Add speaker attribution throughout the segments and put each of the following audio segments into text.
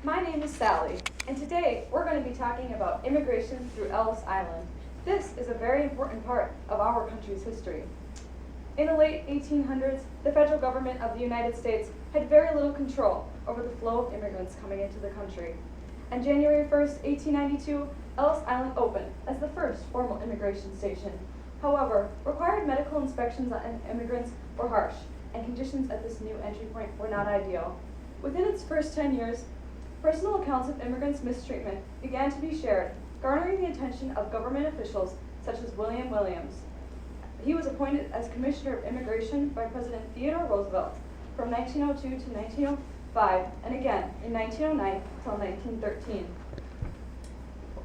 Speaker 1: My name is Sally, and today we're going to be talking about immigration through Ellis Island. This is a very important part of our country's history. In the late 1800s, the federal government of the United States had very little control over the flow of immigrants coming into the country. On January 1st, 1892, Ellis Island opened as the first formal immigration station. However, required medical inspections on immigrants were harsh, and conditions at this new entry point were not ideal. Within its first 10 years, personal accounts of immigrants' mistreatment began to be shared, garnering the attention of government officials such as William Williams. He was appointed as Commissioner of Immigration by President Theodore Roosevelt from 1902 to 1905, and again in 1909 until 1913.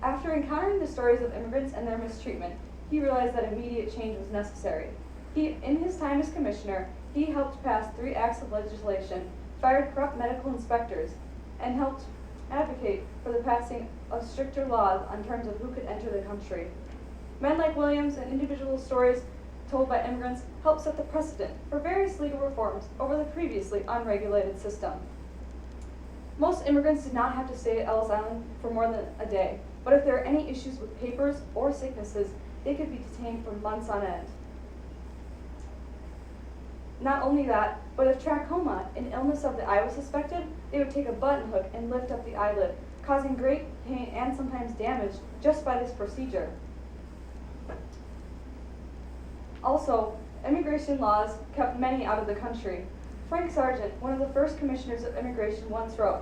Speaker 1: After encountering the stories of immigrants and their mistreatment, he realized that immediate change was necessary. In his time as commissioner, he helped pass 3 acts of legislation, fired corrupt medical inspectors, and helped advocate for the passing of stricter laws on terms of who could enter the country. Men like Williams and individual stories told by immigrants helped set the precedent for various legal reforms over the previously unregulated system. Most immigrants did not have to stay at Ellis Island for more than a day, but if there are any issues with papers or sicknesses, they could be detained for months on end. Not only that, but if trachoma, an illness of the eye, was suspected, they would take a button hook and lift up the eyelid, causing great pain and sometimes damage just by this procedure. Also, immigration laws kept many out of the country. Frank Sargent, one of the first commissioners of immigration, once wrote,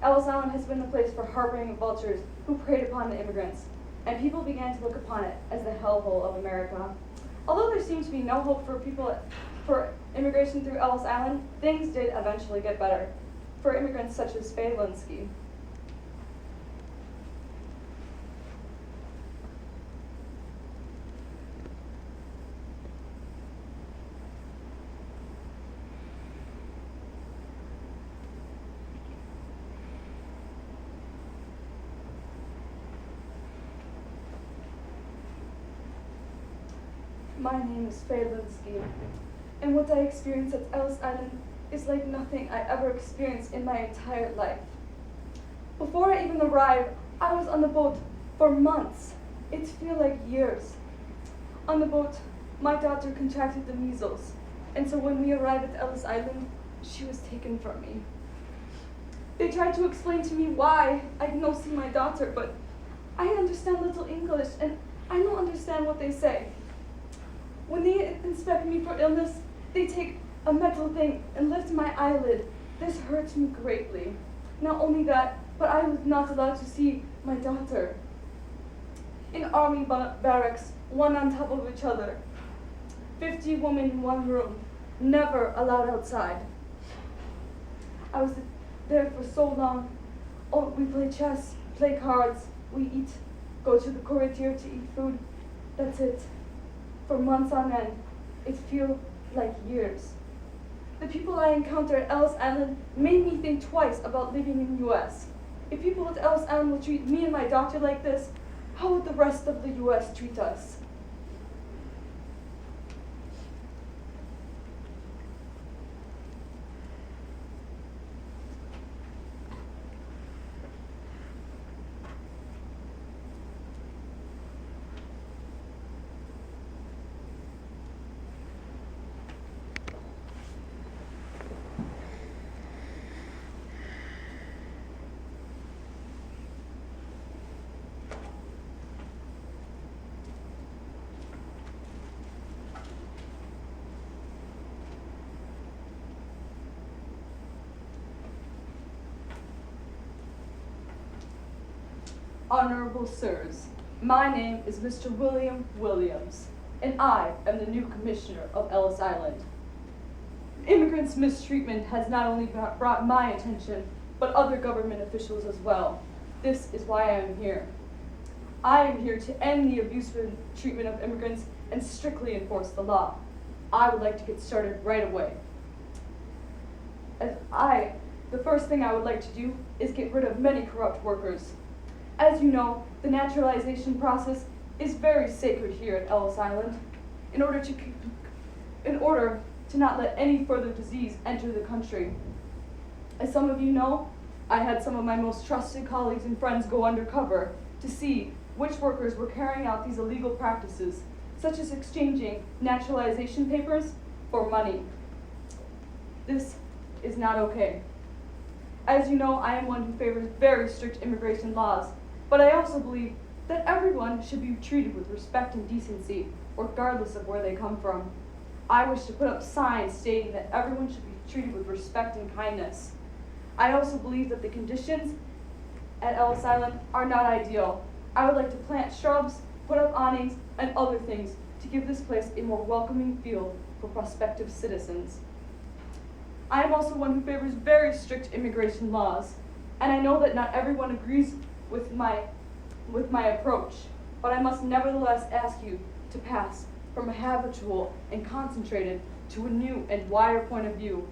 Speaker 1: "Ellis Island has been the place for harboring vultures who preyed upon the immigrants, and people began to look upon it as the hellhole of America." Although there seemed to be no hope for immigration through Ellis Island, things did eventually get better for immigrants such as Faye Linsky. My name is Faye Linsky, and what I experienced at Ellis Island is like nothing I ever experienced in my entire life. Before I even arrived, I was on the boat for months. It feels like years. On the boat, my daughter contracted the measles, and so when we arrived at Ellis Island, she was taken from me. They tried to explain to me why I did not see my daughter, but I understand little English, and I don't understand what they say. When they inspect me for illness, they take a metal thing and lift my eyelid. This hurts me greatly. Not only that, but I was not allowed to see my daughter. In army barracks, one on top of each other. 50 women in one room, never allowed outside. I was there for so long. Oh, we play chess, play cards, we eat, go to the corridor to eat food. That's it. For months on end, it feels like years. The people I encountered at Ellis Island made me think twice about living in the U.S. If people at Ellis Island would treat me and my doctor like this, how would the rest of the U.S. treat us? Honorable Sirs, my name is Mr. William Williams, and I am the new commissioner of Ellis Island. Immigrants' mistreatment has not only brought my attention, but other government officials as well. This is why I am here. I am here to end the abusive treatment of immigrants and strictly enforce the law. I would like to get started right away. The first thing I would like to do is get rid of many corrupt workers. As you know, the naturalization process is very sacred here at Ellis Island. In order to not let any further disease enter the country. As some of you know, I had some of my most trusted colleagues and friends go undercover to see which workers were carrying out these illegal practices, such as exchanging naturalization papers for money. This is not okay. As you know, I am one who favors very strict immigration laws, but I also believe that everyone should be treated with respect and decency, regardless of where they come from. I wish to put up signs stating that everyone should be treated with respect and kindness. I also believe that the conditions at Ellis Island are not ideal. I would like to plant shrubs, put up awnings, and other things to give this place a more welcoming feel for prospective citizens. I am also one who favors very strict immigration laws, and I know that not everyone agrees with my approach, but I must nevertheless ask you to pass from a habitual and concentrated to a new and wider point of view,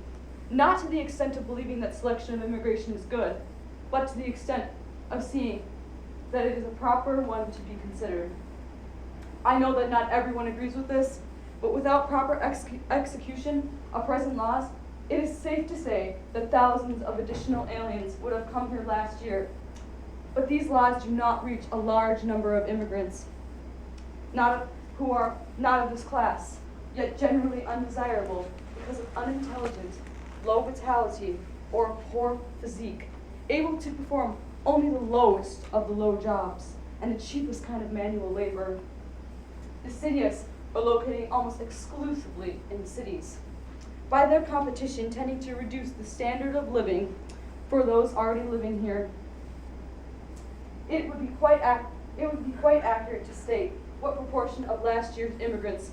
Speaker 1: not to the extent of believing that selection of immigration is good, but to the extent of seeing that it is a proper one to be considered. I know that not everyone agrees with this, but without proper execution of present laws, it is safe to say that thousands of additional aliens would have come here last year. But these laws do not reach a large number of immigrants, who are not of this class, yet generally undesirable because of unintelligence, low vitality, or poor physique, able to perform only the lowest of the low jobs and the cheapest kind of manual labor. The cities are located almost exclusively in the cities, by their competition tending to reduce the standard of living for those already living here. It would be quite accurate to state what proportion of last year's immigrants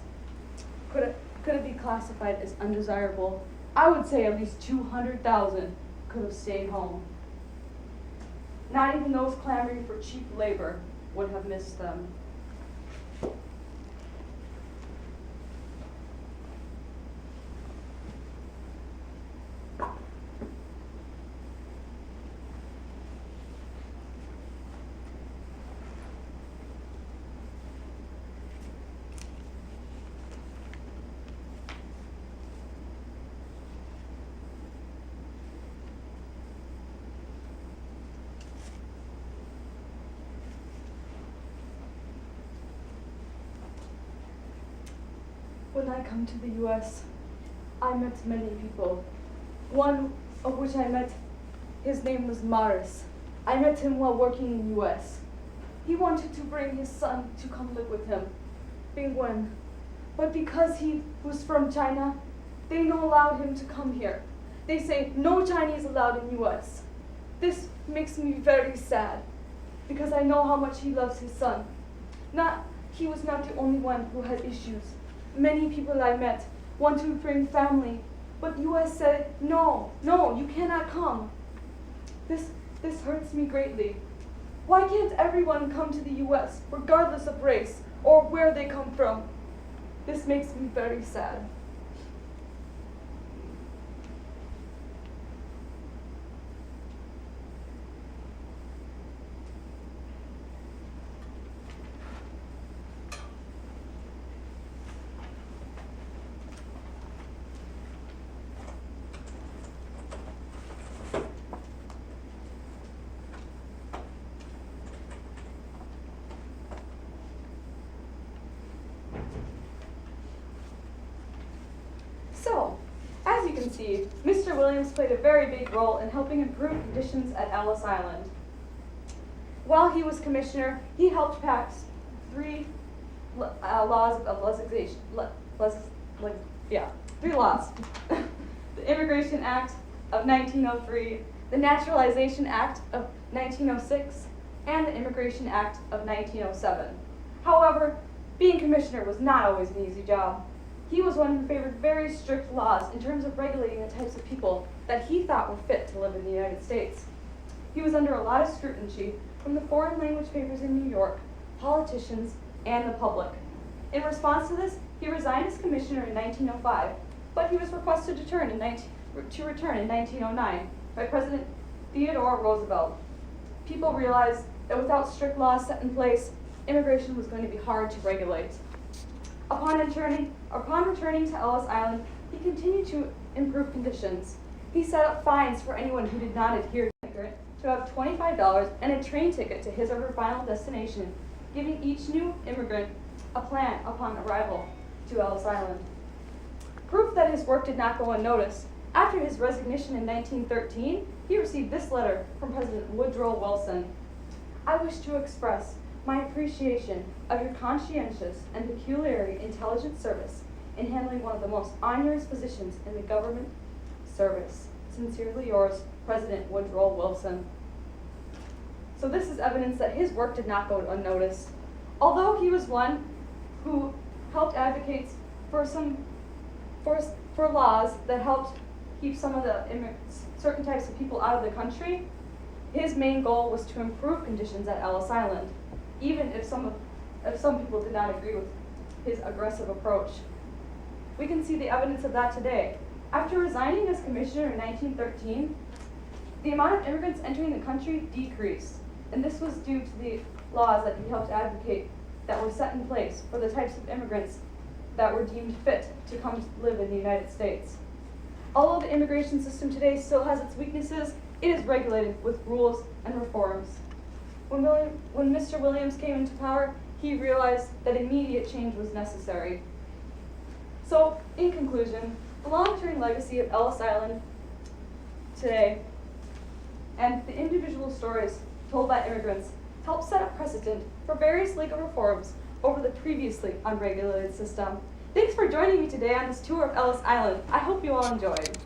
Speaker 1: could it be classified as undesirable. I would say at least 200,000 could have stayed home. Not even those clamoring for cheap labor would have missed them. When I come to the U.S., I met many people. One of which I met, his name was Morris. I met him while working in the U.S. He wanted to bring his son to come live with him, Bingwen. But because he was from China, they no allowed him to come here. They say no Chinese allowed in U.S. This makes me very sad, because I know how much he loves his son. He was not the only one who had issues. Many people I met want to bring family, but U.S. said, no, you cannot come. This hurts me greatly. Why can't everyone come to the U.S., regardless of race or where they come from? This makes me very sad. So, as you can see, Mr. Williams played a very big role in helping improve conditions at Ellis Island. While he was commissioner, he helped pass three laws of legislation. Three laws. The Immigration Act of 1903, the Naturalization Act of 1906, and the Immigration Act of 1907. However, being commissioner was not always an easy job. He was one who favored very strict laws in terms of regulating the types of people that he thought were fit to live in the United States. He was under a lot of scrutiny from the foreign language papers in New York, politicians, and the public. In response to this, he resigned as commissioner in 1905, but he was requested to return in 1909 by President Theodore Roosevelt. People realized that without strict laws set in place, immigration was going to be hard to regulate. Upon returning to Ellis Island, he continued to improve conditions. He set up fines for anyone who did not adhere to it. to have $25 and a train ticket to his or her final destination, giving each new immigrant a plan upon arrival to Ellis Island. Proof that his work did not go unnoticed, after his resignation in 1913, he received this letter from President Woodrow Wilson. I wish to express my appreciation of your conscientious and peculiarly intelligent service in handling one of the most onerous positions in the government service. Sincerely yours, President Woodrow Wilson. So this is evidence that his work did not go unnoticed. Although he was one who helped advocate for laws that helped keep some of the certain types of people out of the country, his main goal was to improve conditions at Ellis Island, even if some people did not agree with his aggressive approach. We can see the evidence of that today. After resigning as commissioner in 1913, the amount of immigrants entering the country decreased, and this was due to the laws that he helped advocate that were set in place for the types of immigrants that were deemed fit to come live in the United States. Although the immigration system today still has its weaknesses, it is regulated with rules and reforms. When Mr. Williams came into power, he realized that immediate change was necessary. So, in conclusion, the long-term legacy of Ellis Island today and the individual stories told by immigrants help set a precedent for various legal reforms over the previously unregulated system. Thanks for joining me today on this tour of Ellis Island. I hope you all enjoyed.